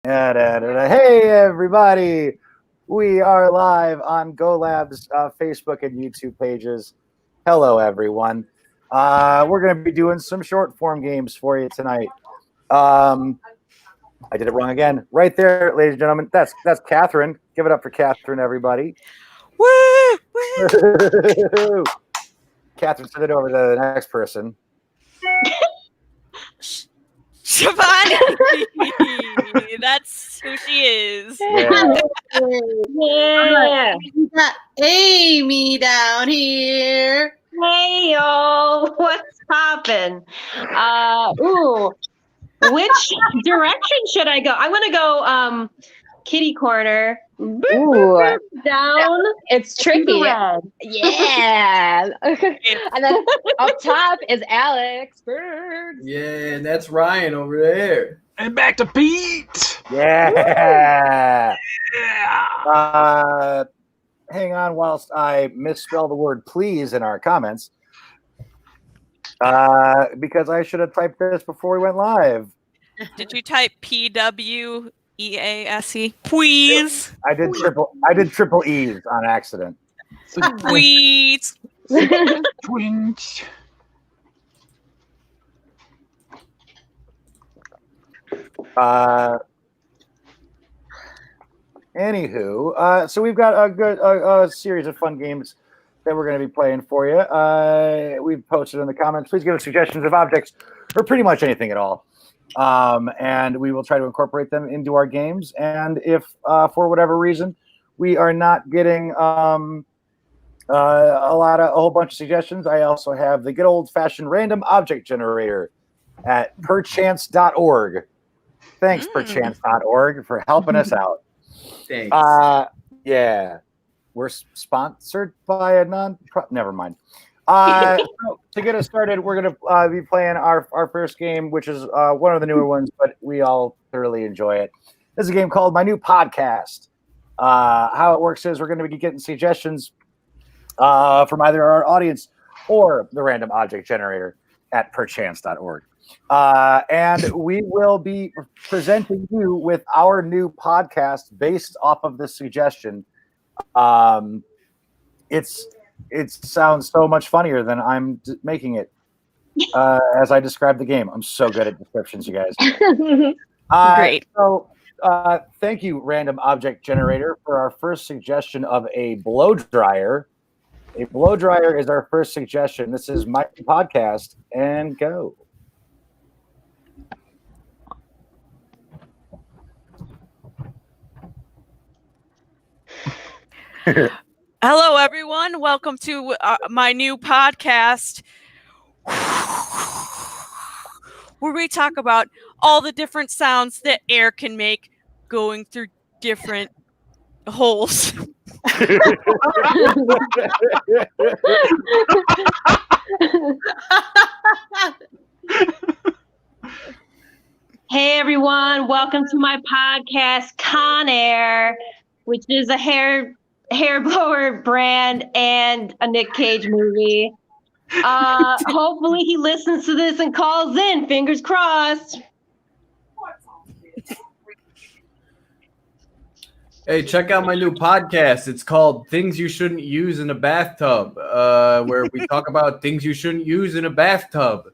Hey, everybody. We are live on GoLab's Facebook and YouTube pages. Hello, everyone. We're going to be doing some short form games for you tonight. I did it wrong again. Right there, ladies and gentlemen. That's Catherine. Give it up for Catherine, everybody. Woo! Woo! Catherine, send it over to the next person. Shivani! That's who she is. Yeah. Yeah. We got Amy down here. Hey y'all, what's poppin'? Which direction should I go? I'm gonna go kitty corner. Ooh. Down. It's tricky. Red. Yeah. And then up top is Alex Bergs. Yeah, and that's Ryan over there. And back to Pete. Yeah. Yeah. Hang on whilst I misspell the word please in our comments. Because I should have typed this before we went live. Did you type PWEASE? Please. I did triple E's on accident. Please. Twinge. Anywho, so we've got a good series of fun games that we're going to be playing for you. We've posted in the comments. Please give us suggestions of objects or pretty much anything at all. And we will try to incorporate them into our games. And if for whatever reason we are not getting a whole bunch of suggestions, I also have the good old-fashioned random object generator at perchance.org. Thanks, perchance.org, for helping us out. Thanks. Yeah, we're sponsored by a never mind. So to get us started, we're going to be playing our first game, which is one of the newer ones, but we all thoroughly enjoy it. This is a game called My New Podcast. How it works is we're going to be getting suggestions from either our audience or the random object generator at perchance.org. And we will be presenting you with our new podcast based off of this suggestion. It sounds so much funnier than I'm making it as I describe the game. I'm so good at descriptions, you guys. Great. So thank you, Random Object Generator, for our first suggestion of a blow dryer. A blow dryer is our first suggestion. This is my podcast, and go. Hello, everyone. Welcome to my new podcast, where we talk about all the different sounds that air can make going through different holes. Hey everyone, welcome to my podcast, Con Air, which is a hair blower brand and a Nick Cage movie. Hopefully he listens to this and calls in. Fingers crossed. Hey, check out my new podcast. It's called Things You Shouldn't Use in a Bathtub, where we talk about things you shouldn't use in a bathtub.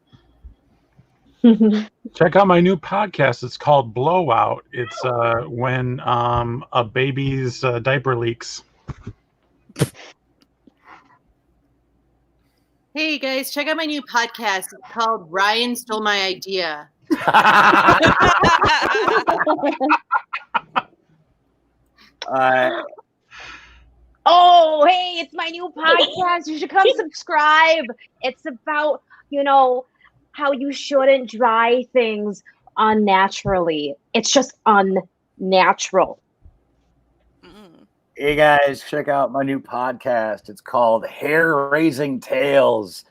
Check out my new podcast. It's called Blowout. It's when a baby's diaper leaks. Hey guys, check out my new podcast. It's called Ryan Stole My Idea. Oh, hey, it's my new podcast. You should come subscribe. It's about, how you shouldn't dry things unnaturally. It's just unnatural. Hey guys, check out my new podcast. It's called Hair Raising Tales.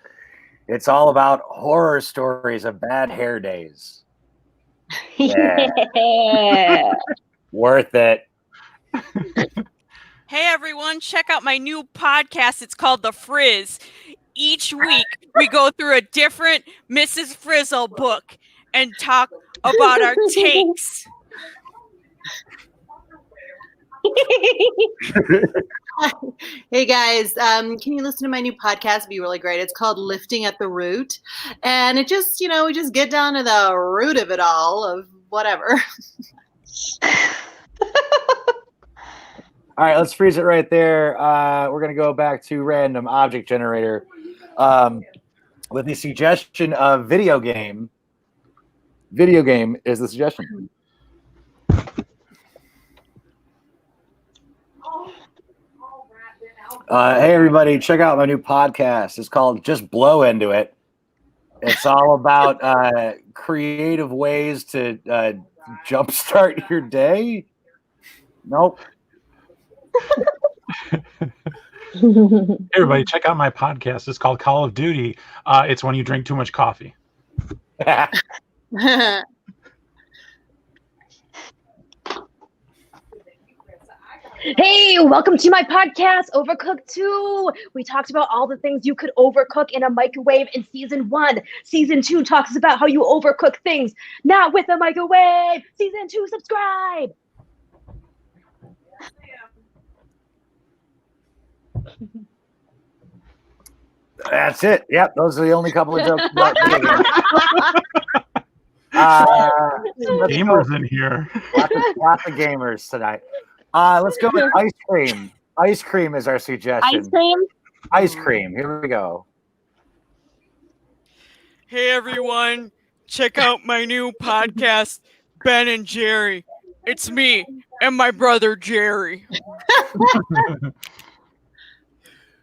It's all about horror stories of bad hair days. Yeah. Worth it. Hey, everyone. Check out my new podcast. It's called The Frizz. Each week, we go through a different Mrs. Frizzle book and talk about our takes. Hey guys, can you listen to my new podcast? It'd be really great. It's called Lifting at the Root. And it just, we just get down to the root of it all, of whatever. All right, let's freeze it right there. We're going to go back to random object generator with the suggestion of video game. Video game is the suggestion. Hey, everybody, check out my new podcast. It's called Just Blow Into It. It's all about creative ways to jumpstart your day. Nope. Hey, everybody, check out my podcast. It's called Call of Duty. It's when you drink too much coffee. Hey, welcome to my podcast, Overcooked 2. We talked about all the things you could overcook in a microwave in season 1. Season 2 talks about how you overcook things not with a microwave. Season 2, subscribe. That's it. Yep, those are the only couple of jokes about Gamers in here. Lots of gamers tonight. Let's go with ice cream. Ice cream is our suggestion. Ice cream? Ice cream. Here we go. Hey everyone, check out my new podcast, Ben and Jerry. It's me and my brother Jerry.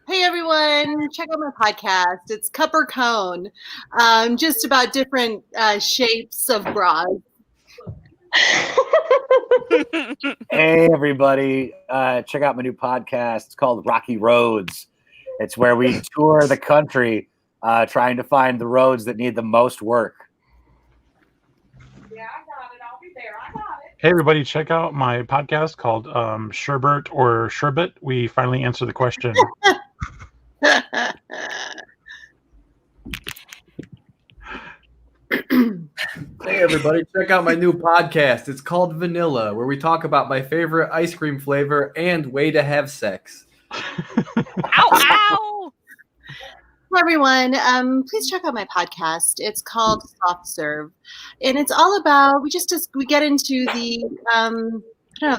Hey everyone, check out my podcast. It's Cup or Cone, just about different shapes of bras. Hey everybody, check out my new podcast. It's called Rocky Roads. It's where we tour the country trying to find the roads that need the most work. Yeah, I got it. I'll be there. I got it. Hey, everybody, check out my podcast called Sherbert or Sherbet. We finally answered the question. Hey, everybody, check out my new podcast. It's called Vanilla, where we talk about my favorite ice cream flavor and way to have sex. Ow, ow! Hello, everyone. Please check out my podcast. It's called Soft Serve, and it's all about we get into the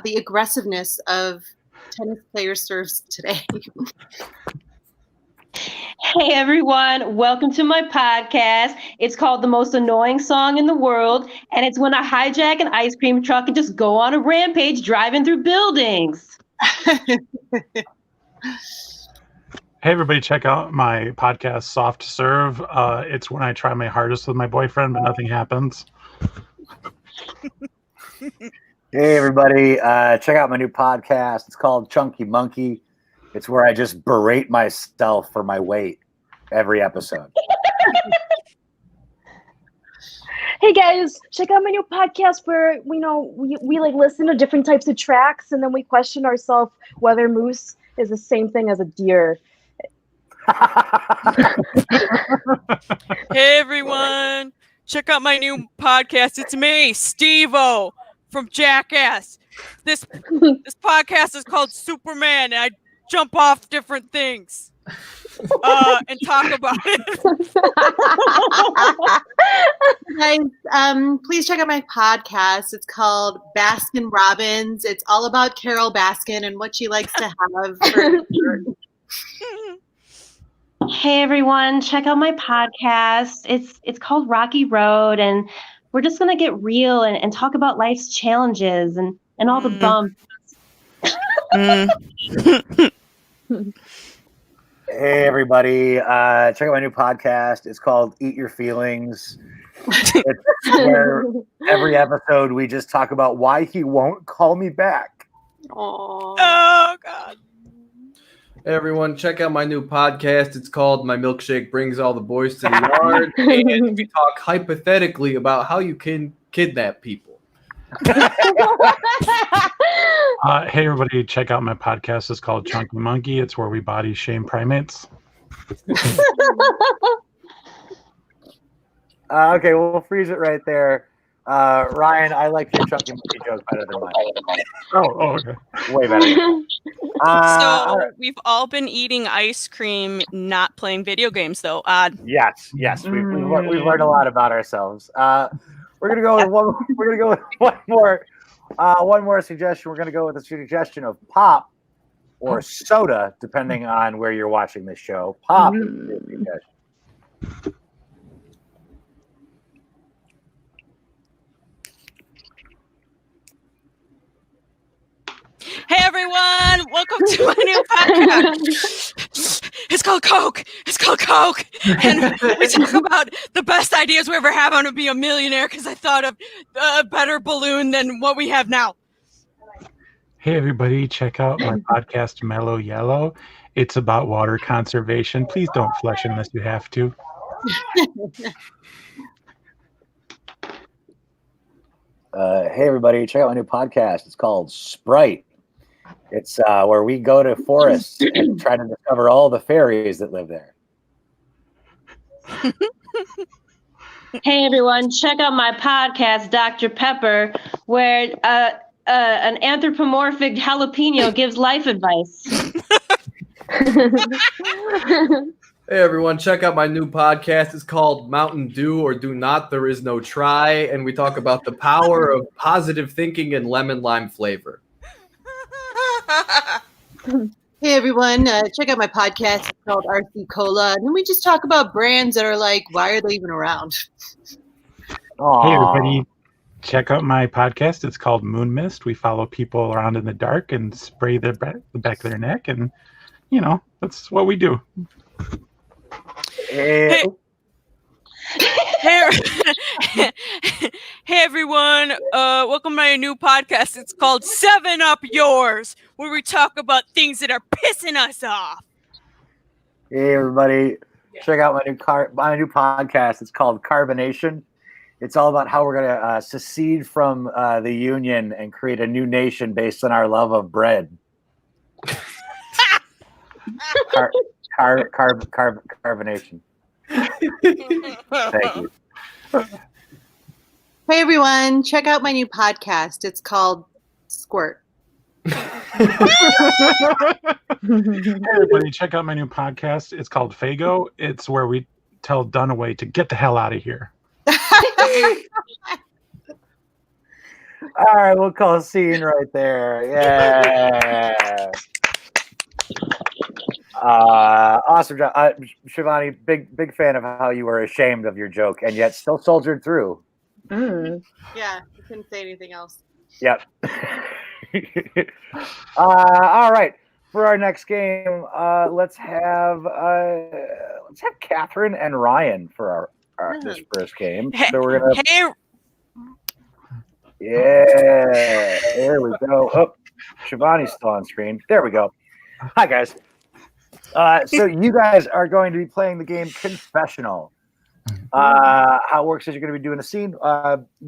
the aggressiveness of tennis player serves today. Hey everyone, welcome to my podcast. It's called The Most Annoying Song in the World, and it's when I hijack an ice cream truck and just go on a rampage driving through buildings. Hey, everybody, check out my podcast, Soft Serve. It's when I try my hardest with my boyfriend, but nothing happens. Hey everybody, check out my new podcast. It's called Chunky Monkey. It's where I just berate myself for my weight every episode. Hey guys, check out my new podcast where we like listen to different types of tracks and then we question ourselves whether moose is the same thing as a deer. Hey everyone, check out my new podcast. It's me, Steve-O from Jackass. This podcast is called Superman, and I jump off different things and talk about it. Guys, please check out my podcast. It's called Baskin Robbins. It's all about Carol Baskin and what she likes to have for Hey everyone, check out my podcast. It's called Rocky Road, and we're just gonna get real and talk about life's challenges and all the bumps. Hey everybody, check out my new podcast. It's called Eat Your Feelings. It's where every episode we just talk about why he won't call me back. Aww. Oh God. Hey, everyone, check out my new podcast. It's called My Milkshake Brings All the Boys to the Yard. And we talk hypothetically about how you can kidnap people. Hey, everybody, check out my podcast. It's called Chunky Monkey. It's where we body shame primates. Okay, we'll freeze it right there. Ryan, I like your chunky monkey joke better than mine. Oh, okay. Way better. So all right. we've all been eating ice cream, not playing video games, though. Odd. Yes. We've learned a lot about ourselves. We're gonna go with one. We're gonna go with one more. One more suggestion. We're gonna go with a suggestion of pop or soda, depending on where you're watching this show. Pop. Is a suggestion. Hey everyone, welcome to my new podcast. It's called Coke. And we talk about the best ideas we ever have on to be a millionaire because I thought of a better balloon than what we have now. Hey, everybody, check out my podcast, Mellow Yellow. It's about water conservation. Please don't flush unless you have to. Hey everybody, check out my new podcast. It's called Sprite. It's where we go to forests and try to discover all the fairies that live there. Hey everyone, check out my podcast, Dr. Pepper, where an anthropomorphic jalapeno gives life advice. Hey everyone, check out my new podcast. It's called Mountain Dew or Do Not, There Is No Try, and we talk about the power of positive thinking and lemon lime flavor. Hey everyone, check out my podcast. It's called RC Cola, and then we just talk about brands that are like, why are they even around? Aww. Hey, everybody, check out my podcast. It's called Moon Mist. We follow people around in the dark and spray the back of their neck, and, you know, that's what we do. Hey. Hey everyone, welcome to my new podcast. It's called 7 Up Yours, where we talk about things that are pissing us off. Hey everybody, check out my new podcast. It's called Carbonation. It's all about how we're gonna secede from the Union and create a new nation based on our love of bread. Carbonation. Thank you. Hey everyone, check out my new podcast. It's called Squirt. Hey, everybody, check out my new podcast. It's called Fago. It's where we tell Dunaway to get the hell out of here. All right, we'll call a scene right there. Yeah. Awesome job, Shivani. Big fan of how you were ashamed of your joke and yet still soldiered through. Mm. Yeah, I couldn't say anything else. Yep. All right. For our next game, let's have Catherine and Ryan for our this first game. So we're gonna. Yeah, there we go. Oh, Shivani's still on screen. There we go. Hi guys. So you guys are going to be playing the game Confessional. How it works is you're going to be doing a scene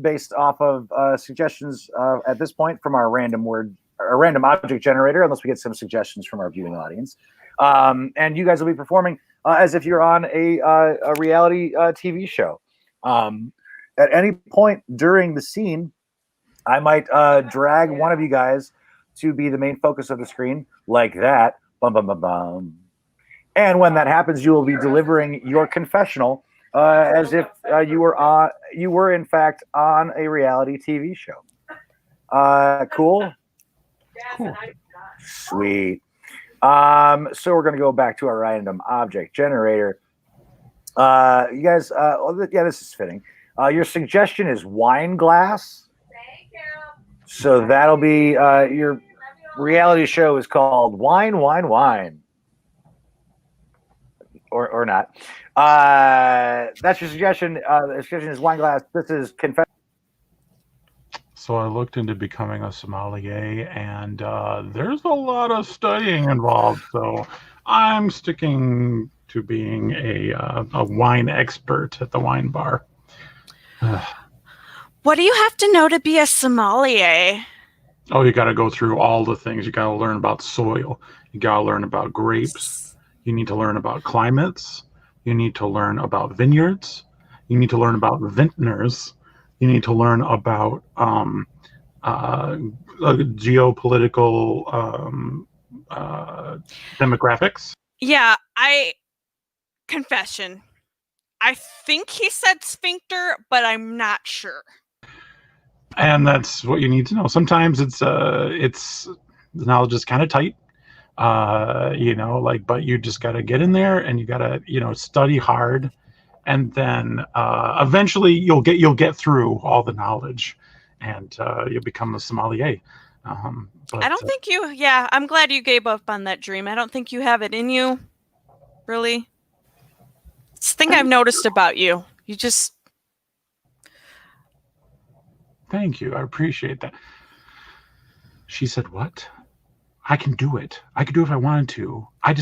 based off of suggestions at this point from our random object generator, unless we get some suggestions from our viewing audience. And you guys will be performing as if you're on a reality TV show. At any point during the scene, I might drag one of you guys to be the main focus of the screen, like that. Bum, bum, bum, bum. And when that happens, you will be delivering your confessional as if you were in fact on a reality TV show. Cool. Sweet. So we're going to go back to our random object generator. You guys, this is fitting. Your suggestion is wine glass. Thank you. So that'll be your reality show is called Wine, Wine, Wine. Or not. That's your suggestion. The suggestion is wine glass. This is confession. So I looked into becoming a sommelier, and there's a lot of studying involved. So I'm sticking to being a wine expert at the wine bar. What do you have to know to be a sommelier? Oh, you got to go through all the things. You got to learn about soil. You got to learn about grapes. You need to learn about climates. You need to learn about vineyards. You need to learn about vintners. You need to learn about geopolitical demographics. Yeah, confession. I think he said sphincter, but I'm not sure. And that's what you need to know. Sometimes it's the knowledge is kind of tight, but you just got to get in there and you got to, study hard, and then eventually you'll get through all the knowledge, and you'll become a sommelier. But I don't think you. Yeah, I'm glad you gave up on that dream. I don't think you have it in you, really. It's the thing I've noticed about you. You just. Thank you. I appreciate that. She said, "What? I can do it. I could do it if I wanted to. I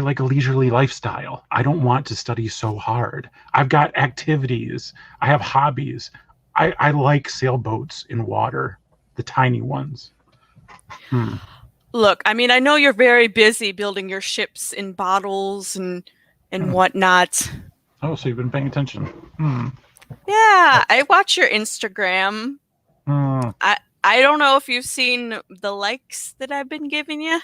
like a leisurely lifestyle. I don't want to study so hard. I've got activities. I have hobbies. I like sailboats in water, the tiny ones." Look, I mean, I know you're very busy building your ships in bottles and whatnot. Oh, so you've been paying attention. Yeah, I watch your Instagram. Hmm. I don't know if you've seen the likes that I've been giving you.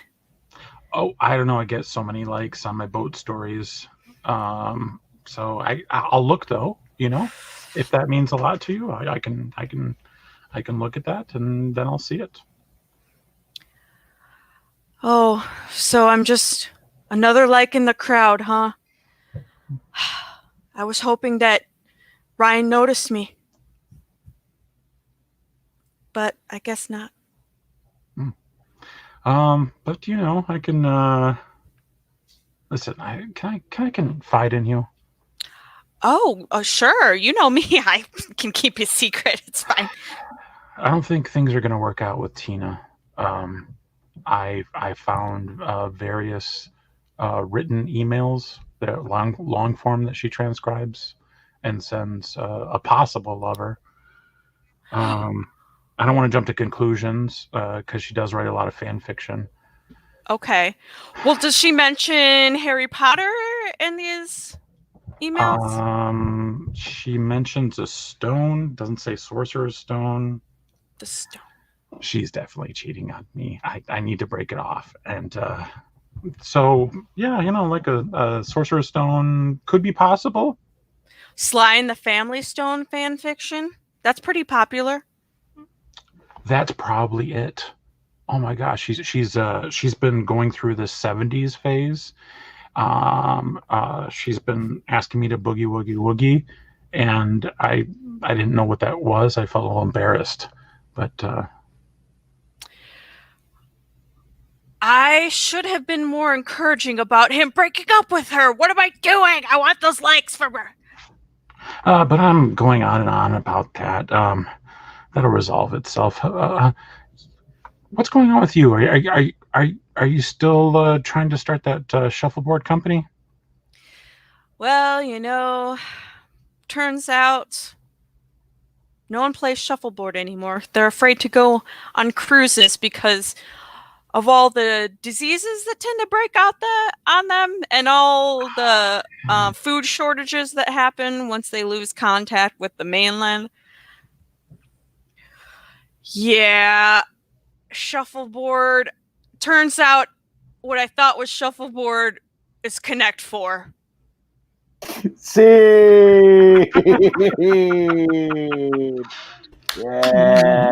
Oh, I don't know. I get so many likes on my boat stories. So I'll look though. If that means a lot to you, I can look at that and then I'll see it. Oh, so I'm just another like in the crowd, huh? I was hoping that Ryan noticed me. But I guess not. But I can listen, I confide in you. Oh, sure. You know me. I can keep a secret. It's fine. I don't think things are gonna work out with Tina. I found various written emails, that long form that she transcribes and sends a possible lover. I don't want to jump to conclusions because she does write a lot of fan fiction. Okay. Well, does she mention Harry Potter in these emails? She mentions a stone, doesn't say Sorcerer's Stone. The stone. She's definitely cheating on me. I need to break it off. And so, yeah, like a Sorcerer's Stone could be possible. Sly and the Family Stone fan fiction? That's pretty popular. That's probably it. Oh my gosh, she's been going through the 70s phase. She's been asking me to boogie woogie woogie, and I didn't know what that was. I felt a little embarrassed, but I should have been more encouraging about him breaking up with her. What am I doing? I want those likes from her. But I'm going on and on about that. That'll resolve itself. What's going on with you? Are you still trying to start that shuffleboard company? Well, turns out no one plays shuffleboard anymore. They're afraid to go on cruises because of all the diseases that tend to break out on them and all the food shortages that happen once they lose contact with the mainland. Yeah, shuffleboard. Turns out what I thought was shuffleboard is Connect 4. See. Yeah.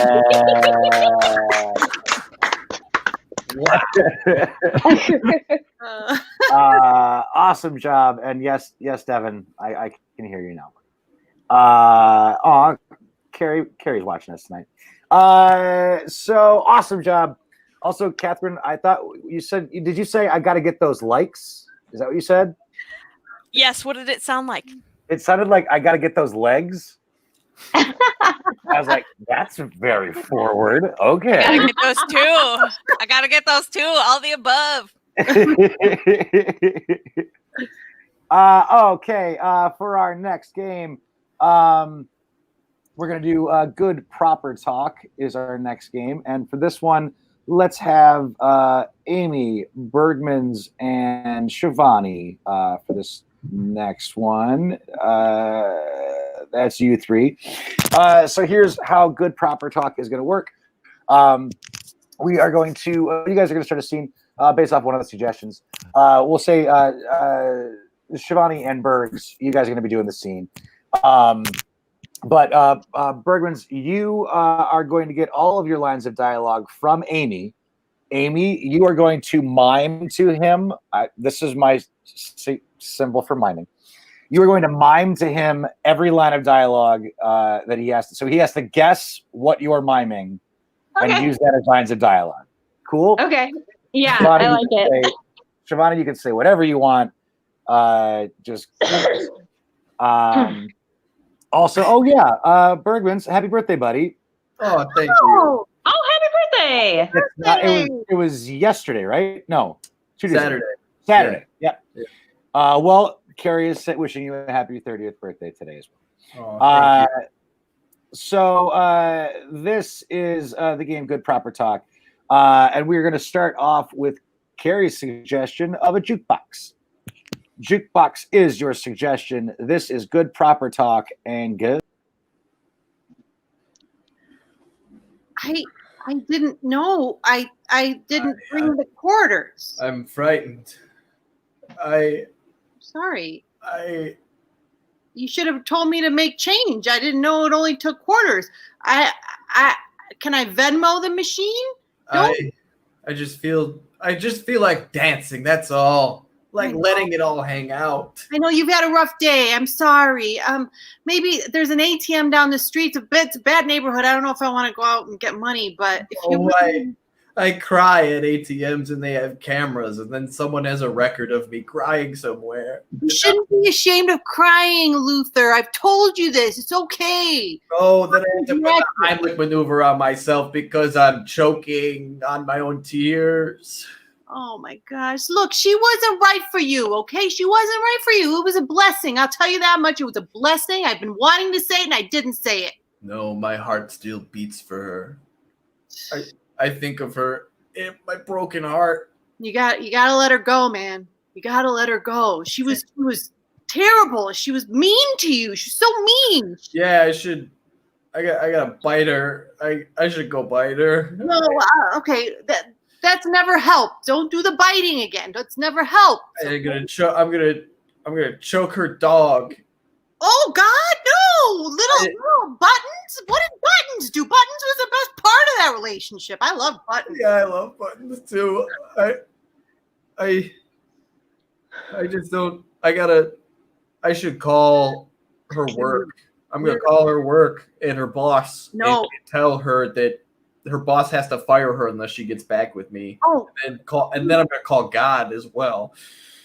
Awesome job. And yes, Devin, I can hear you now. Carrie's watching us tonight. So awesome job. Also, Catherine, I thought did you say I got to get those likes? Is that what you said? Yes. What did it sound like? It sounded like I got to get those legs. I was like, that's very forward. Okay. I gotta get those too. All the above. Okay. For our next game, we're gonna do good proper talk is our next game, and for this one, let's have Amy, Bergmans, and Shivani for this next one. That's you three. So here's how good proper talk is going to work. We are going to, you guys are going to start a scene based off one of the suggestions. We'll say Shivani and Bergs, you guys are going to be doing the scene. But Bergmans, you are going to get all of your lines of dialogue from Amy. Amy, you are going to mime to him. This is my symbol for miming. You are going to mime to him every line of dialogue that he has to. So he has to guess what you are miming and use that as lines of dialogue. Cool? Okay. Yeah, Shivani, I like it. Shivani, you can say whatever you want. Just also, Bergmans, happy birthday, buddy. Oh, thank you. Oh, happy birthday! It was yesterday, right? No, 2 days ago. Saturday. Yeah. Well, Carrie is wishing you a happy 30th birthday today as well. Oh, thank you. So this is the game Good Proper Talk. And we're going to start off with Carrie's suggestion of a jukebox. Jukebox is your suggestion. This is Good Proper Talk and good. I didn't know. I didn't bring the quarters. I'm frightened. Sorry. I You should have told me to make change. I didn't know it only took quarters. Can I Venmo the machine? I just feel like dancing. That's all. Like letting it all hang out. I know you've had a rough day. I'm sorry. Maybe there's an ATM down the street. It's a bad neighborhood. I don't know if I want to go out and get money, but if you I cry at ATMs and they have cameras, and then someone has a record of me crying somewhere. You shouldn't be ashamed of crying, Luther. I've told you this. It's okay. Oh, then I have to put the Heimlich maneuver on myself because I'm choking on my own tears. Oh my gosh. Look, she wasn't right for you, okay? She wasn't right for you. It was a blessing. I'll tell you that much. It was a blessing. I've been wanting to say it and I didn't say it. No, my heart still beats for her. I think of her in my broken heart. You gotta let her go, man. You gotta let her go. She was terrible. She was mean to you. She's so mean. Yeah, I gotta bite her. I should go bite her. No, okay. That's never helped. Don't do the biting again. That's never helped. I'm gonna choke her dog. Oh God, no! Little Buttons. What did Buttons do? Buttons was the best part of that relationship. I love Buttons. Yeah, I love Buttons too. I just don't. I should call her work. I'm gonna call her work and her boss. No. And tell her that her boss has to fire her unless she gets back with me. Oh. And then I'm gonna call God as well.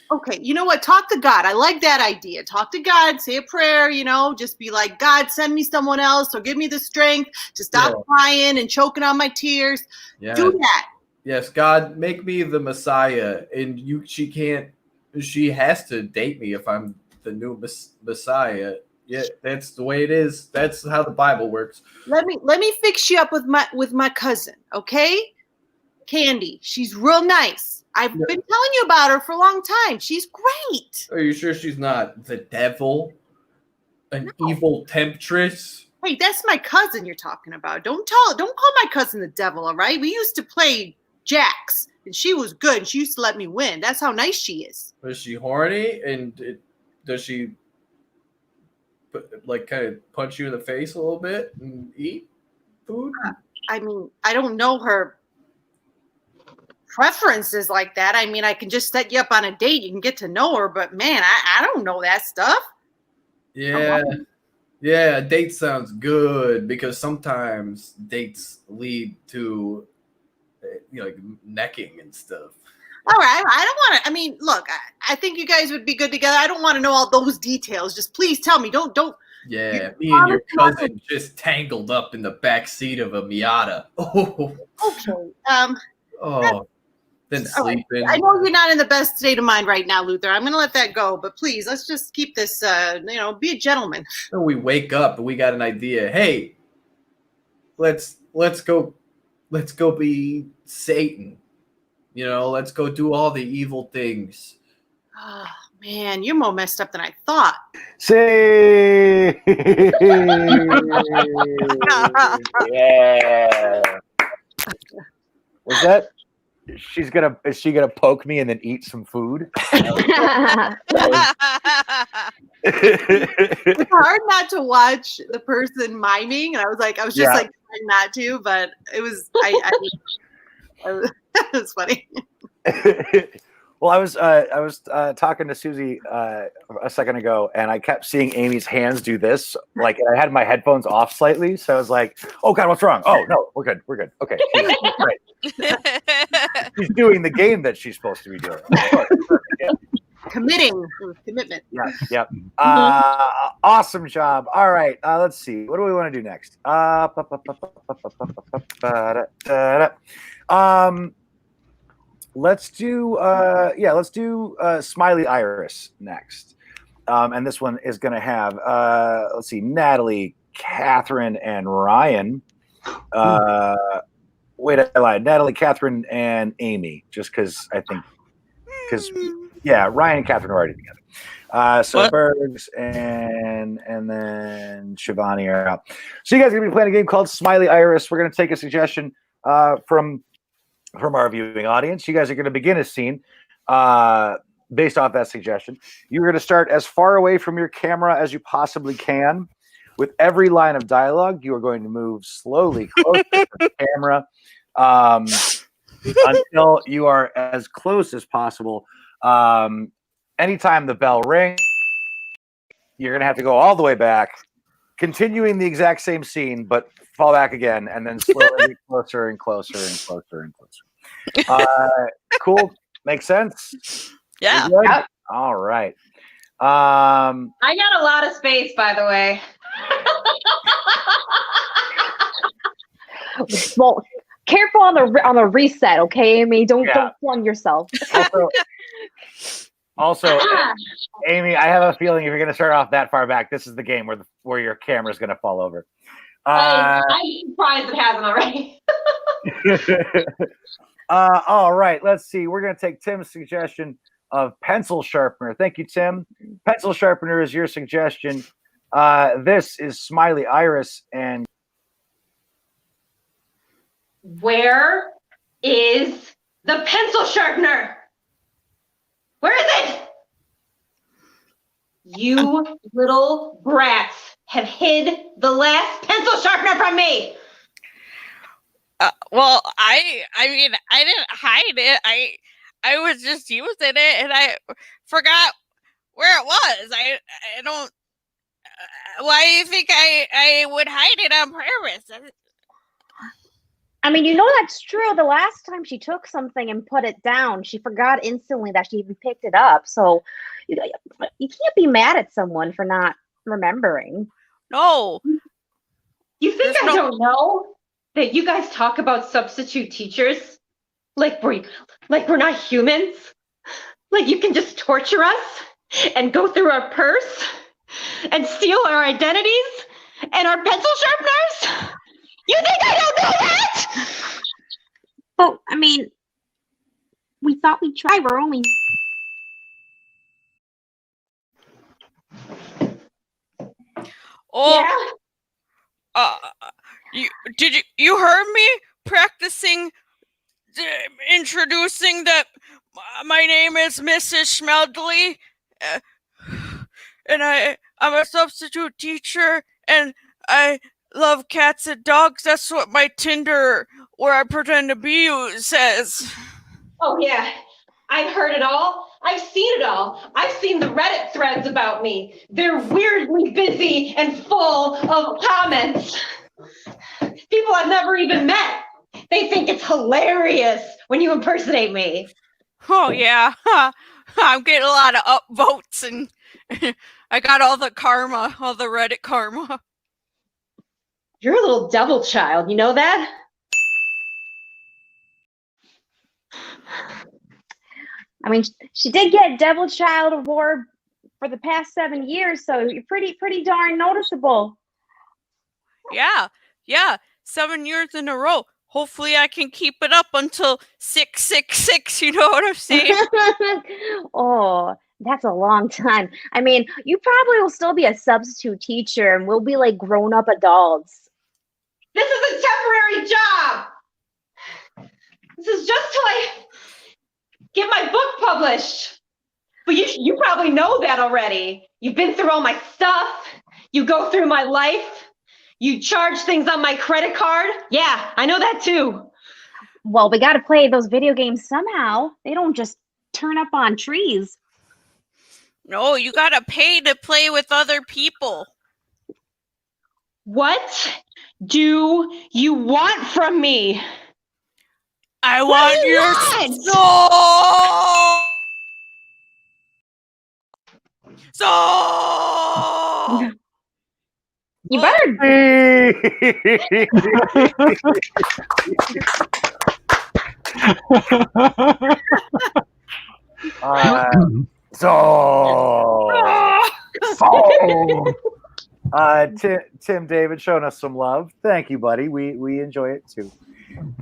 Okay, you know what? Talk to God. I like that idea. Talk to God. Say a prayer. Just be like, God, send me someone else, or give me the strength to stop crying and choking on my tears. Yeah. Do that. Yes, God, make me the Messiah, and she has to date me if I'm the new Messiah. Yeah, that's the way it is. That's how the Bible works. Let me fix you up with my cousin, okay? Candy. She's real nice. I've been telling you about her for a long time. She's great. Are you sure she's not the devil? An evil temptress? Hey, that's my cousin you're talking about. Don't call my cousin the devil, all right? We used to play jacks, and she was good, and she used to let me win. That's how nice she is. Is she horny? And does she kind of punch you in the face a little bit and eat food? I mean, I don't know her preferences like that. I mean, I can just set you up on a date. You can get to know her, but man, I don't know that stuff. Yeah. Yeah, a date sounds good because sometimes dates lead to like necking and stuff. All right. I don't want to. I mean, look, I think you guys would be good together. I don't want to know all those details. Just please tell me. Don't. Yeah, me and your cousin just tangled up in the back seat of a Miata. Oh. Okay. Oh. Then sleeping. Right. I know you're not in the best state of mind right now, Luther. I'm going to let that go, but please, let's just keep this. Be a gentleman. So we wake up and we got an idea. Hey, let's go be Satan. Let's go do all the evil things. Oh, man, you're more messed up than I thought. Say yeah. Was that? Is she gonna poke me and then eat some food? It's hard not to watch the person miming, and I was just Yeah. like trying not to, but it was it was funny. Well, I was talking to Susie a second ago, and I kept seeing Amy's hands do this, and I had my headphones off slightly, so I was like, "Oh God, what's wrong? Oh no, we're good, okay." She's great. She's doing the game that she's supposed to be doing. Yeah. Commitment. Yeah. Awesome job. All right, let's see. What do we want to do next? Let's do Smiley Iris next. And this one is going to have let's see, Natalie, Catherine, and Ryan. Wait, I lied. Natalie, Catherine, and Amy. Just because Ryan and Catherine are already together. So What? Bergs and then Shivani are out. So you guys are going to be playing a game called Smiley Iris. We're going to take a suggestion from our viewing audience. You guys are going to begin a scene based off that suggestion. You're going to start as far away from your camera as you possibly can. With every line of dialogue, you are going to move slowly closer to the camera until you are as close as possible. Anytime the bell rings, you're going to have to go all the way back, continuing the exact same scene, but fall back again, and then slowly closer and closer and closer and closer. Cool. Makes sense? Yeah. You good? Yep. All right. I got a lot of space, by the way. Well, careful on the reset, okay? Amy, don't flung yourself. Also, Amy, I have a feeling if you're going to start off that far back, this is the game where your camera's going to fall over. I'm surprised it hasn't already. All right, let's see. We're going to take Tim's suggestion of pencil sharpener. Thank you, Tim. Pencil sharpener is your suggestion. This is Smiley Iris, and Where is the pencil sharpener? Where is it? You little brats have hid the last pencil sharpener from me. Well, I mean, I didn't hide it. I was just using it, and I forgot where it was. I don't. Why do you think I would hide it on purpose? I mean, that's true. The last time she took something and put it down, she forgot instantly that she even picked it up. So you can't be mad at someone for not remembering. No. You think There's don't know that you guys talk about substitute teachers like we're not humans? Like you can just torture us and go through our purse and steal our identities and our pencil sharpeners? You think I don't know that? Well, I mean, we thought we'd try. We're only... Oh. Yeah. You heard me practicing introducing that my name is Mrs. Schmeldley, and I'm a substitute teacher, and I love cats and dogs. That's what my Tinder, where I pretend to be you, says. Oh yeah, I've heard it all. I've seen it all. I've seen the Reddit threads about me. They're weirdly busy and full of comments. People I've never even met. They think it's hilarious when you impersonate me. Oh yeah, I'm getting a lot of upvotes, and I got all the karma, all the Reddit karma. You're a little devil child, you know that? I mean, she did get Devil Child Award for the past 7 years, so you're pretty darn noticeable. Yeah, 7 years in a row. Hopefully I can keep it up until 666, you know what I'm saying? Oh, That's a long time. I mean, you probably will still be a substitute teacher and we'll be like grown up adults. This is a temporary job. This is just till I get my book published. But you probably know that already. You've been through all my stuff. You go through my life. You charge things on my credit card. Yeah, I know that too. Well, we got to play those video games somehow. They don't just turn up on trees. No, you gotta pay to play with other people. What do you want from me? I What want do you your want? soul. You better. Tim David showing us some love. Thank you, buddy. We enjoy it too.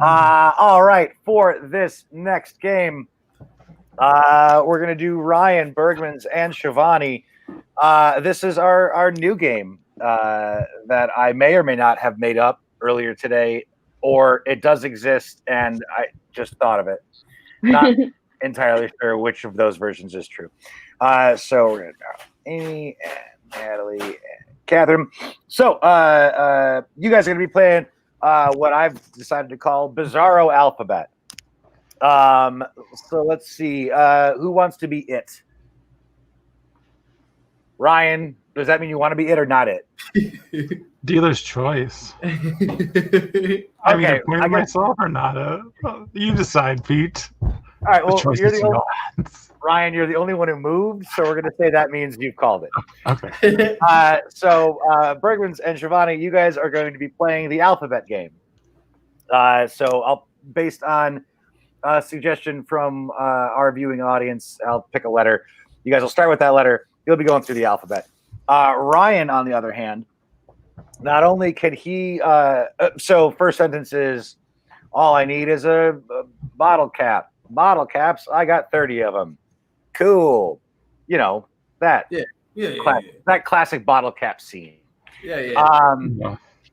All right, for this next game, we're gonna do Ryan, Bergman's, and Shivani. This is our new game that I may or may not have made up earlier today, or it does exist and I just thought of it. Not entirely sure which of those versions is true. So we're gonna go Amy and Natalie and Catherine. So you guys are gonna be playing what I've decided to call Bizarro Alphabet. So let's see. Who wants to be it? Ryan, does that mean you want to be it or not it? Dealer's choice. I mean, to play myself or not it. You decide, Pete. All right. Well, you're the Ryan, you're the only one who moved, so we're going to say that means you've called it. Okay. So Bergman's and Shivani, you guys are going to be playing the alphabet game. So based on a suggestion from our viewing audience, I'll pick a letter. You guys will start with that letter. You'll be going through the alphabet. Ryan, on the other hand, not only can he so first sentence is, all I need is a bottle cap. Bottle caps, I got 30 of them. Cool. You know, that. Yeah. That classic bottle cap scene. Yeah.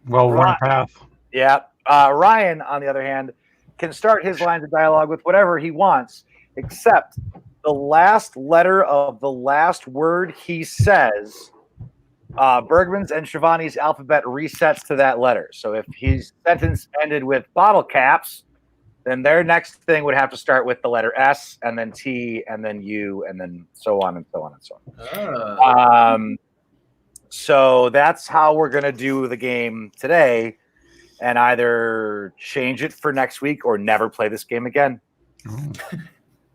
Well, one path. Yeah. Ryan, on the other hand, can start his lines of dialogue with whatever he wants, except the last letter of the last word he says. Bergman's and Shivani's alphabet resets to that letter. So if his sentence ended with bottle caps, then their next thing would have to start with the letter S, and then T, and then U, and then so on and so on and so on. So that's how we're going to do the game today, and either change it for next week or never play this game again.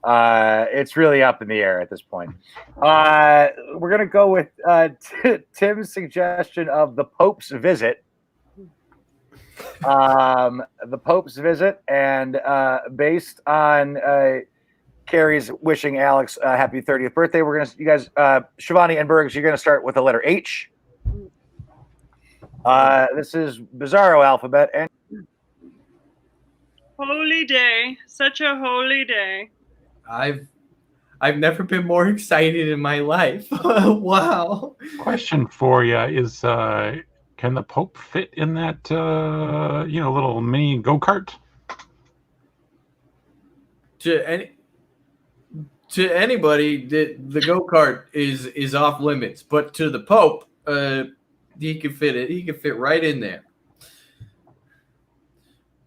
It's really up in the air at this point. We're going to go with Tim's suggestion of the Pope's visit. The Pope's visit, and based on Carrie's wishing Alex a happy 30th birthday, you guys, Shivani and Bergs, you're gonna start with the letter H. This is Bizarro Alphabet, and Holy day, such a holy day. I've never been more excited in my life. Wow. Question for you is, can the Pope fit in that, little mini go-kart? To anybody, the go-kart is off limits, but to the Pope, he can fit it. He can fit right in there.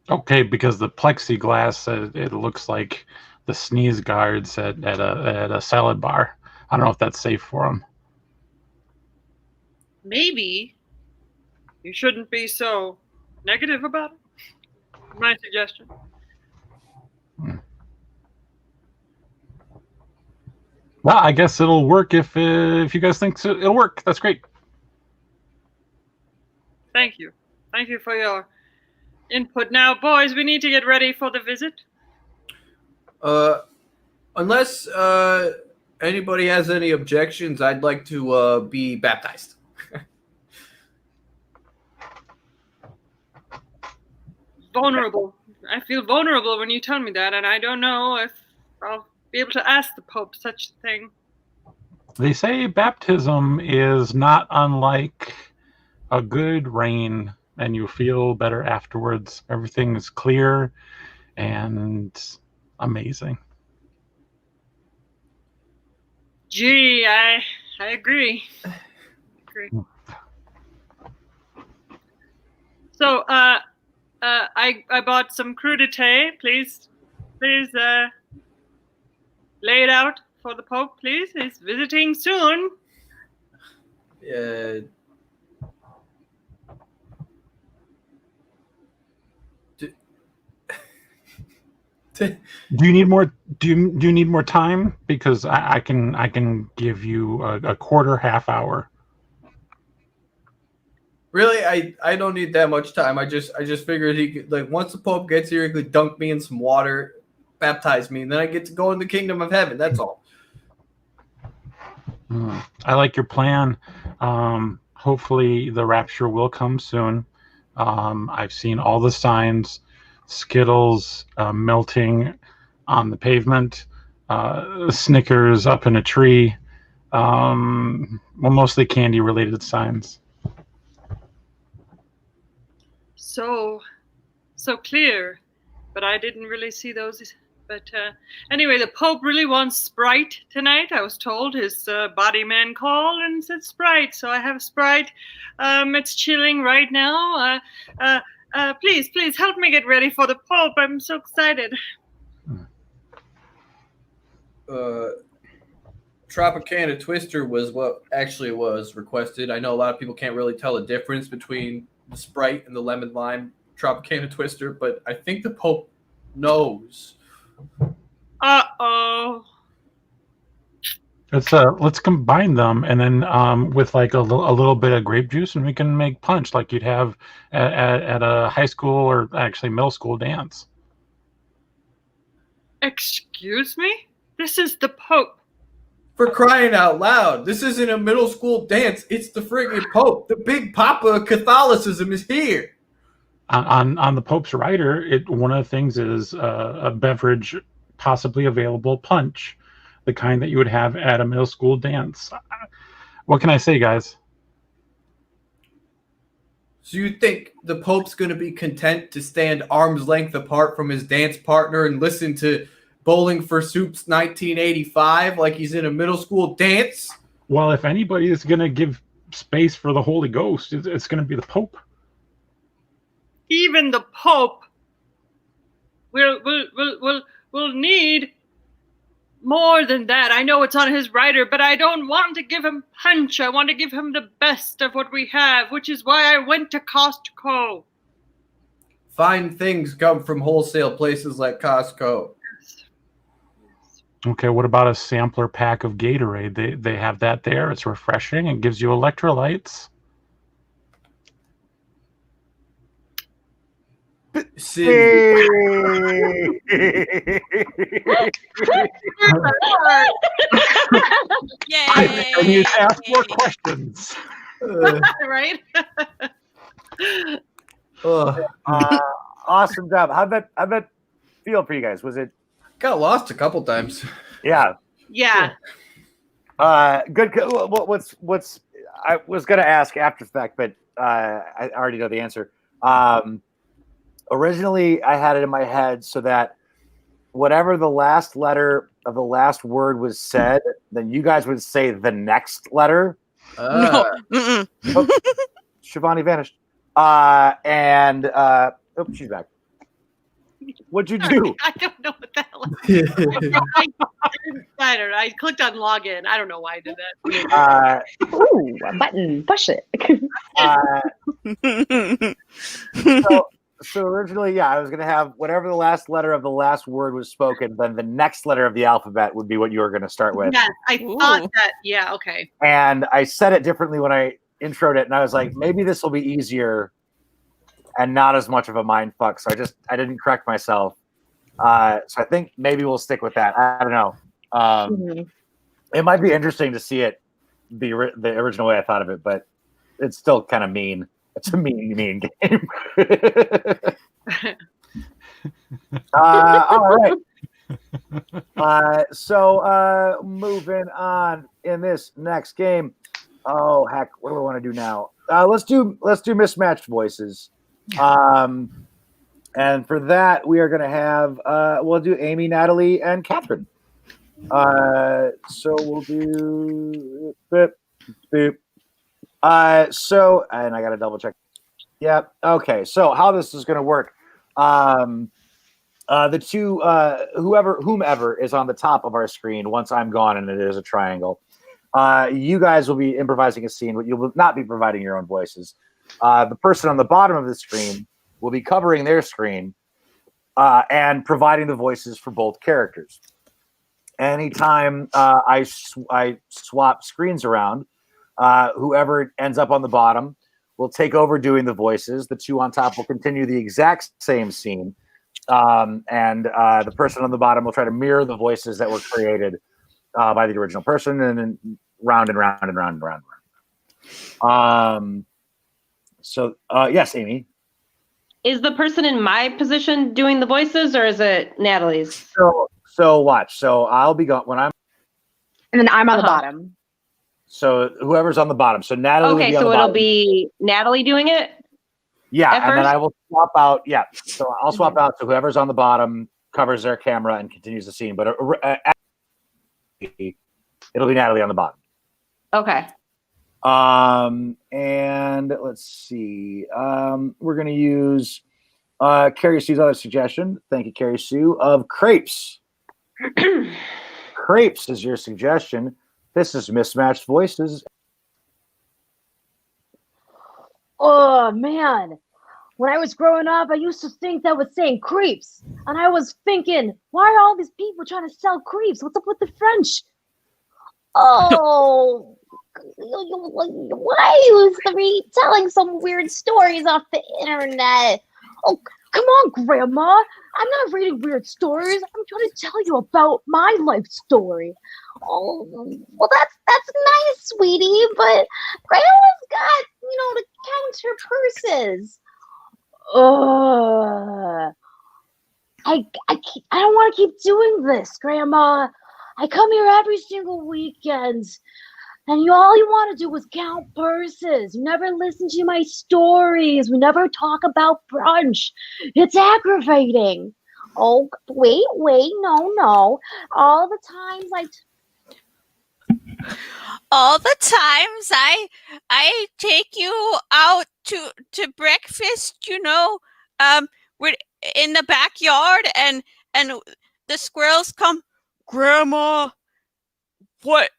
Okay, because the plexiglass, it looks like the sneeze guards at a salad bar. I don't know if that's safe for him. Maybe you shouldn't be so negative about it. My suggestion. Well, I guess it'll work if you guys think it'll work. That's great. Thank you. Thank you for your input. Now, boys, we need to get ready for the visit. Unless anybody has any objections, I'd like to be baptized. Vulnerable. I feel vulnerable when you tell me that, and I don't know if I'll be able to ask the Pope such a thing. They say baptism is not unlike a good rain, and you feel better afterwards. Everything is clear and amazing. Gee, I agree. So, I bought some crudité. Please, lay it out for the Pope, please. He's visiting soon. Do you need more? Do you need more time? Because I can give you a quarter half hour. Really, I don't need that much time. I just figured he could, like, once the Pope gets here, he could dunk me in some water, baptize me, and then I get to go in the kingdom of heaven. That's all. I like your plan. Hopefully the rapture will come soon. I've seen all the signs, Skittles melting on the pavement, Snickers up in a tree, well, mostly candy related signs. So clear, but I didn't really see those. But anyway, the Pope really wants Sprite tonight. I was told his body man called and said Sprite, so I have Sprite. It's chilling right now. Please help me get ready for the Pope. I'm so excited. Tropicana Twister was what actually was requested. I know a lot of people can't really tell the difference between the Sprite and the lemon lime Tropicana Twister, but I think the Pope knows. Uh-oh. Let's combine them, and then with like a little bit of grape juice, and we can make punch like you'd have at a high school or actually middle school dance. Excuse me? This is the Pope. For crying out loud, this isn't a middle school dance. It's the friggin' Pope. The big papa of Catholicism is here. On the Pope's rider, one of the things is a beverage possibly available, punch, the kind that you would have at a middle school dance. What can I say, guys? So you think the Pope's going to be content to stand arm's length apart from his dance partner and listen to Bowling for Soup's 1985 like he's in a middle school dance? Well, if anybody is going to give space for the Holy Ghost, it's going to be the Pope. Even the Pope will need more than that. I know it's on his rider, but I don't want to give him punch. I want to give him the best of what we have, which is why I went to Costco. Fine things come from wholesale places like Costco. Okay, what about a sampler pack of Gatorade? They have that there. It's refreshing. It gives you electrolytes. See, Yay! I need to ask more questions. Right? Awesome job. How'd that feel for you guys? Was it? got lost a couple times. Yeah. Yeah. Good. What's I was gonna ask after the fact, but I already know the answer. Originally, I had it in my head so that whatever the last letter of the last word was said, then you guys would say the next letter. No. Mm-mm. Oh, Shivani vanished. She's back. What'd you do? I don't know what the hell. I clicked on login. I don't know why I did that. Ooh, a button. Push it. So originally, yeah, I was going to have whatever the last letter of the last word was spoken, then the next letter of the alphabet would be what you were going to start with. Yes, I thought that. Yeah, okay. And I said it differently when I introed it, and I was like, maybe this will be easier and not as much of a mind fuck. So I didn't correct myself. So I think maybe we'll stick with that. I don't know. It might be interesting to see it the original way I thought of it, but it's still kind of mean. It's a mean game. All right. So moving on in this next game. Oh heck, what do we want to do now? Let's do mismatched voices. And for that, we are going to have we'll do Amy, Natalie, and Catherine. So we'll do boop, boop. So and I got to double check. Yep. Okay. So how this is going to work? The two whomever is on the top of our screen once I'm gone and it is a triangle. You guys will be improvising a scene, but you will not be providing your own voices. The person on the bottom of the screen will be covering their screen and providing the voices for both characters. Anytime I swap screens around, whoever ends up on the bottom will take over doing the voices. The two on top will continue the exact same scene. And the person on the bottom will try to mirror the voices that were created by the original person, and then round and round and round and round and round. So yes, Amy. Is the person in my position doing the voices, or is it Natalie's? So watch. So I'll be gone when I'm. And then I'm on the bottom. So whoever's on the bottom. So Natalie. Okay, so it'll be Natalie doing it. Yeah, at and then first? I will swap out. Yeah, so I'll swap out. So whoever's on the bottom covers their camera and continues the scene. But it'll be Natalie on the bottom. Okay. And let's see. We're gonna use Carrie Sue's other suggestion. Thank you, Carrie Sue, of crepes. Crepes is your suggestion. This is mismatched voices. Oh man, when I was growing up, I used to think that was saying creeps, and I was thinking, why are all these people trying to sell creeps? What's up with the French? Oh, why are you telling some weird stories off the internet? Oh, come on, Grandma. I'm not reading weird stories. I'm trying to tell you about my life story. Oh, well, that's nice, sweetie, but Grandma's got, to count her purses. I don't want to keep doing this, Grandma. I come here every single weekend, and all you want to do is count purses. You never listen to my stories. We never talk about brunch. It's aggravating. Oh, wait, no. All the times I take you out to breakfast, we're in the backyard and the squirrels come, Grandma, what?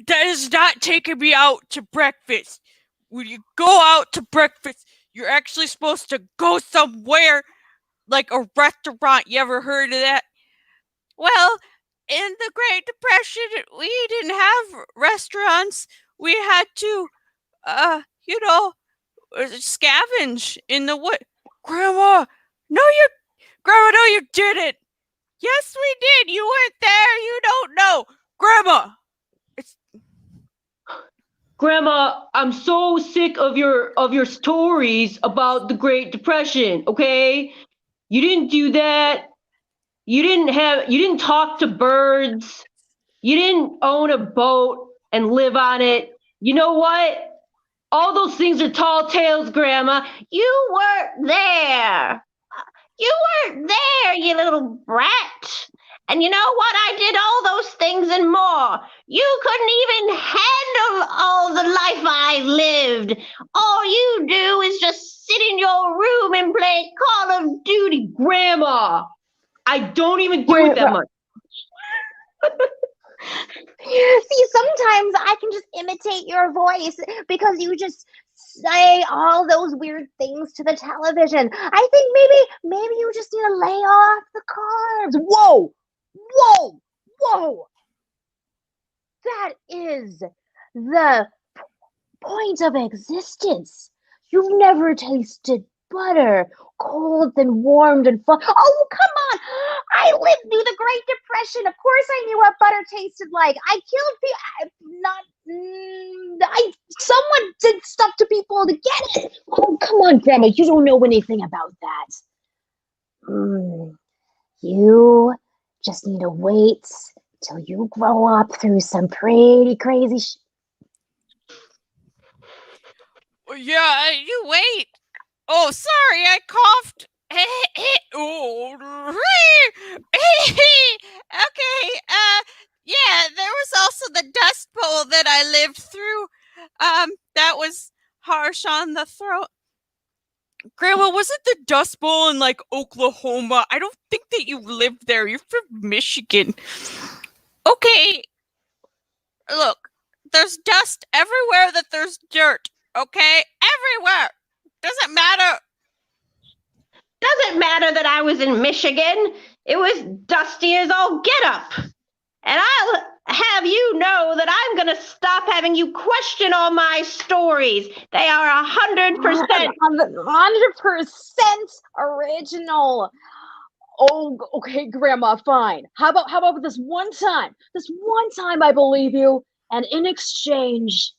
That is not taking me out to breakfast. When you go out to breakfast, you're actually supposed to go somewhere like a restaurant. You ever heard of that? Well, in the Great Depression, we didn't have restaurants. We had to, scavenge in the wood. Grandma, no, you didn't. Yes, we did. You weren't there. You don't know. Grandma. Grandma, I'm so sick of your stories about the Great Depression, okay? You didn't do that. You didn't talk to birds. You didn't own a boat and live on it. You know what? All those things are tall tales, Grandma. You weren't there. You weren't there, you little brat. And you know what? I did all those things and more. You couldn't even handle all the life I lived. All you do is just sit in your room and play Call of Duty. Grandma, I don't even do it that much. See, sometimes I can just imitate your voice because you just say all those weird things to the television. I think maybe you just need to lay off the carbs. Whoa! That is the point of existence. You've never tasted butter, cold and warmed and fun. Oh, come on! I lived through the Great Depression. Of course I knew what butter tasted like. I killed people. Someone did stuff to people to get it. Oh, come on, Grandma. You don't know anything about that. You Just need to wait till you grow up through some pretty crazy Yeah, you wait. Oh, sorry, I coughed. Oh, okay. Yeah, there was also the Dust Bowl that I lived through. That was harsh on the throat. Grandma, wasn't the Dust Bowl in like Oklahoma? I don't think that you lived there. You're from Michigan. Okay. Look, there's dust everywhere that there's dirt. Okay? Everywhere. Doesn't matter. Doesn't matter that I was in Michigan. It was dusty as all get up. And I'll have you know that I'm going to stop having you question all my stories. They are 100%. 100% original. Oh, okay, Grandma, fine. How about this one time? This one time I believe you, and in exchange,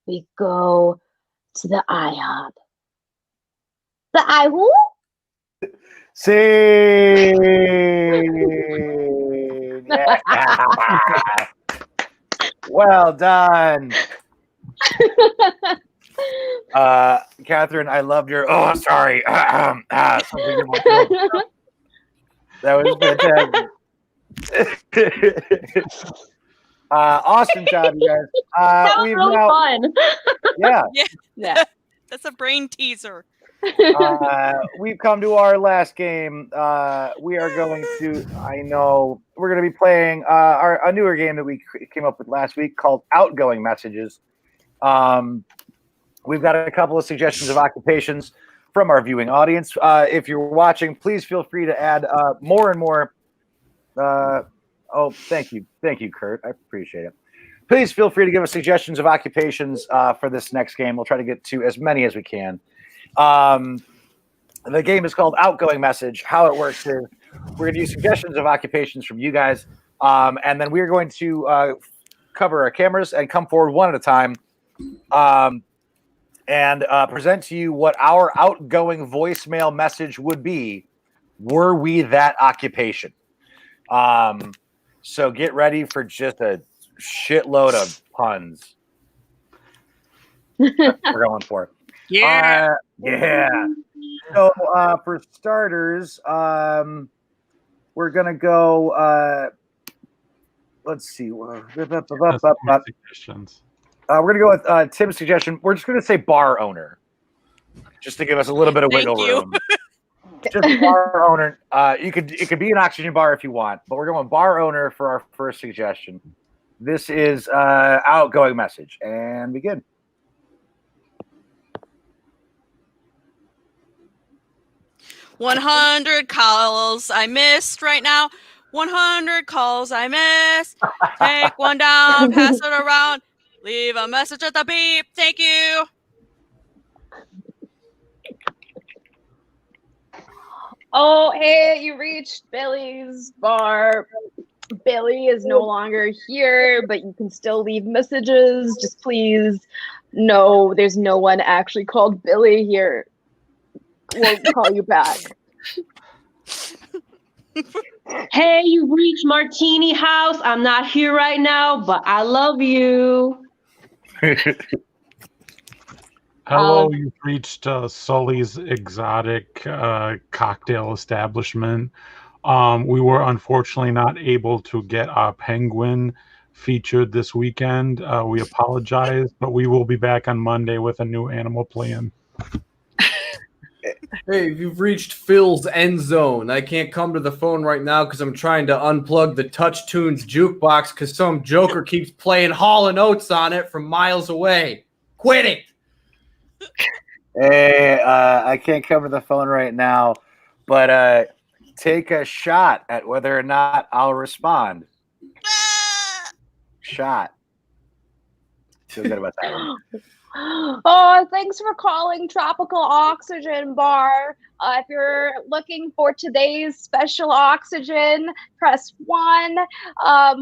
we go to the IHOP. The IHOP? Scene. Yeah. Well done. Catherine, I loved your. Oh, sorry. Something in my throat. That was fantastic. Awesome job, you guys. That was really fun. Yeah. That's a brain teaser. We've come to our last game. We are going to. I know we're going to be playing a newer game that we came up with last week called Outgoing Messages. We've got a couple of suggestions of occupations from our viewing audience. If you're watching, please feel free to add more and more. Thank you, Kurt. I appreciate it. Please feel free to give us suggestions of occupations for this next game. We'll try to get to as many as we can. The game is called Outgoing Message. How it works is we're going to use suggestions of occupations from you guys, and then we're going to cover our cameras and come forward one at a time and present to you what our outgoing voicemail message would be were we that occupation. So get ready for just a shitload of puns. We're going for it. Yeah. Yeah. So for starters, we're gonna go. Let's see. We're gonna go with Tim's suggestion. We're just gonna say bar owner, just to give us a little bit of wiggle room. Just bar owner. It could be an oxygen bar if you want, but we're going bar owner for our first suggestion. This is outgoing message, and begin. 100 calls I missed right now. 100 calls I missed. Take one down, pass it around. Leave a message at the beep. Thank you. Oh, hey, you reached Billy's bar. Billy is no longer here, but you can still leave messages. Just please, no, there's no one actually called Billy here. We'll call you back. Hey, you reached Martini House. I'm not here right now, but I love you. Hello, you've reached Sully's Exotic Cocktail Establishment. We were unfortunately not able to get our penguin featured this weekend. We apologize, but we will be back on Monday with a new animal plan. Hey, you've reached Phil's End Zone. I can't come to the phone right now because I'm trying to unplug the Touch Tunes jukebox because some joker keeps playing Hall & Oates on it from miles away. Quit it! Hey, I can't cover the phone right now, but take a shot at whether or not I'll respond. Shot. Feel good about that one. Oh, thanks for calling Tropical Oxygen Bar. If you're looking for today's special oxygen, press 1.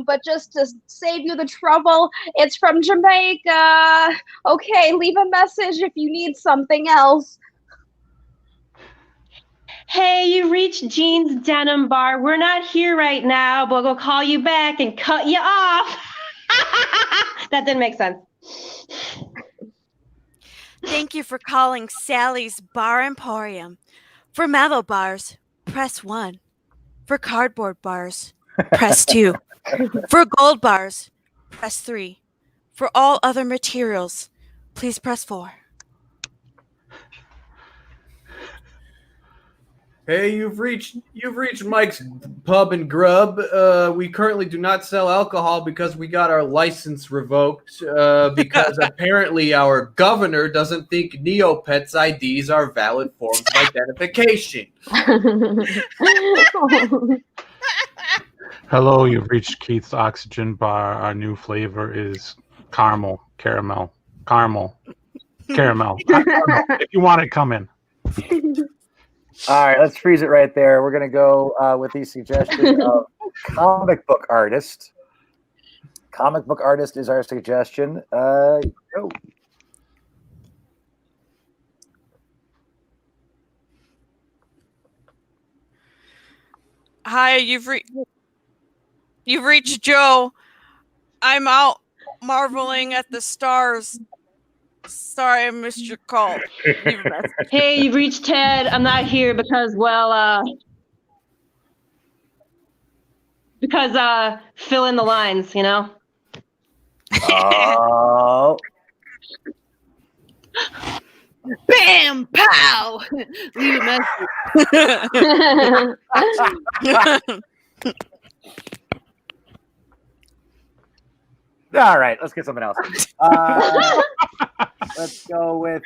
But just to save you the trouble, it's from Jamaica. Okay, leave a message if you need something else. Hey, you reached Jean's Denim Bar. We're not here right now, but we'll call you back and cut you off. That didn't make sense. Thank you for calling Sally's Bar Emporium. For metal bars, press 1. For cardboard bars, press 2. For gold bars, press 3. For all other materials, please press 4. Hey, you've reached Mike's Pub and Grub. We currently do not sell alcohol because we got our license revoked because apparently our governor doesn't think Neopets IDs are valid forms of identification. Hello, you've reached Keith's Oxygen Bar. Our new flavor is caramel. If you want it, come in. All right, let's freeze it right there. We're going to go with the suggestion of comic book artist. Comic book artist is our suggestion. Go. Hi, you've reached Joe. I'm out marveling at the stars. Sorry, I missed your call. Leave a message. Hey, you've reached Ted. I'm not here because, fill in the lines, you know? Oh. Bam! Pow! Leave a message. All right, let's get something else. Let's go with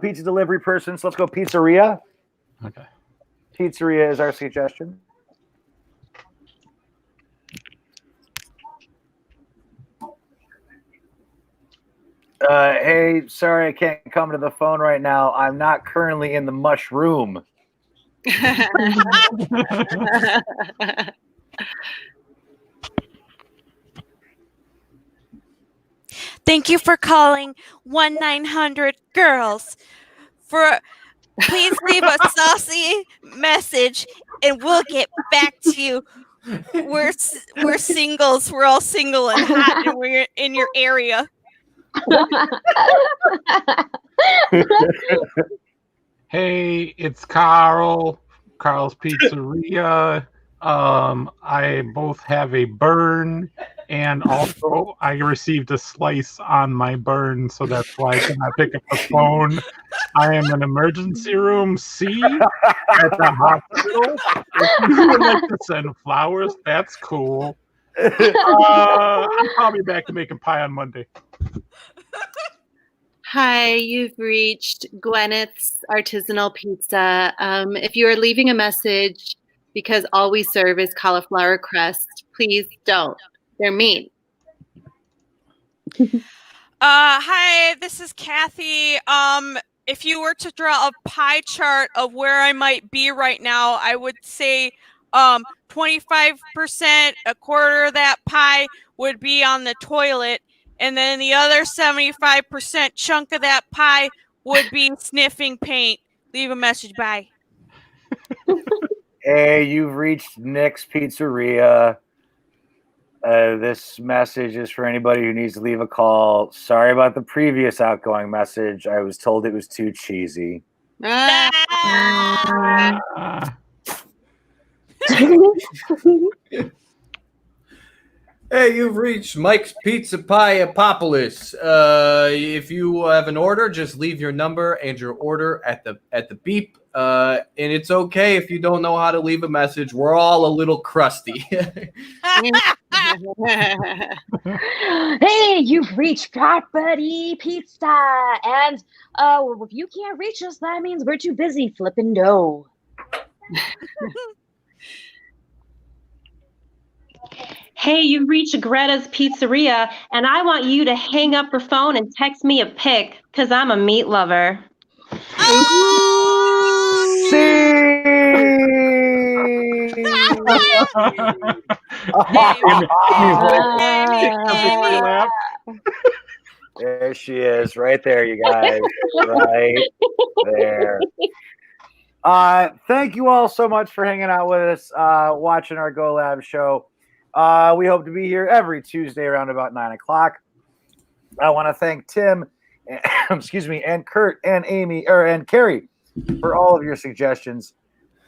pizza delivery person. So let's go pizzeria. Okay. Pizzeria is our suggestion. Hey, sorry I can't come to the phone right now. I'm not currently in the mushroom. Thank you for calling 1-900-GIRLS. Please leave a saucy message and we'll get back to you. We're singles. We're all single and hot and we're in your area. Hey, it's Carl. Carl's Pizzeria. I both have a burn and also I received a slice on my burn, so that's why I cannot pick up the phone. I am in emergency room C at the hospital. If you would like to send flowers, that's cool. I'm probably back to making pie on Monday. Hi, you've reached Gwyneth's Artisanal Pizza. If you are leaving a message because all we serve is cauliflower crust, please don't. They're mean. Hi, this is Kathy. If you were to draw a pie chart of where I might be right now, I would say 25%, a quarter of that pie would be on the toilet, and then the other 75% chunk of that pie would be sniffing paint. Leave a message. Bye. Hey, you've reached Nick's Pizzeria. This message is for anybody who needs to leave a call. Sorry about the previous outgoing message. I was told it was too cheesy. Hey, you've reached Mike's Pizza Pie Apopolis. If you have an order, just leave your number and your order at the beep. And it's okay if you don't know how to leave a message. We're all a little crusty. Hey, you've reached Property Pizza. And if you can't reach us, that means we're too busy flipping dough. Hey, you've reached Greta's Pizzeria, and I want you to hang up your phone and text me a pic, because I'm a meat lover. There she is, right there, you guys. Right there. Thank you all so much for hanging out with us, watching our Go Lab show. We hope to be here every Tuesday around about 9 o'clock. I want to thank Tim, excuse me, and Kurt and Amy and Carrie for all of your suggestions,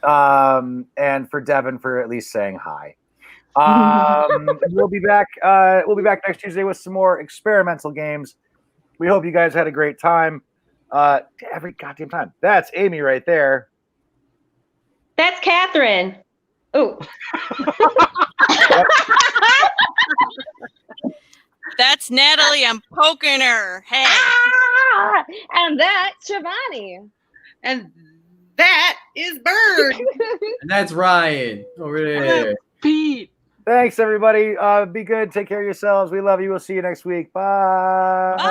and for Devin for at least saying hi. We'll be back. We'll be back next Tuesday with some more experimental games. We hope you guys had a great time. Every goddamn time. That's Amy right there. That's Catherine. Oh. That's Natalie. I'm poking her. Hey. Ah! And that's Shivani. And that is Bird. And that's Ryan over there. Pete. Thanks, everybody. Be good. Take care of yourselves. We love you. We'll see you next week. Bye. Bye.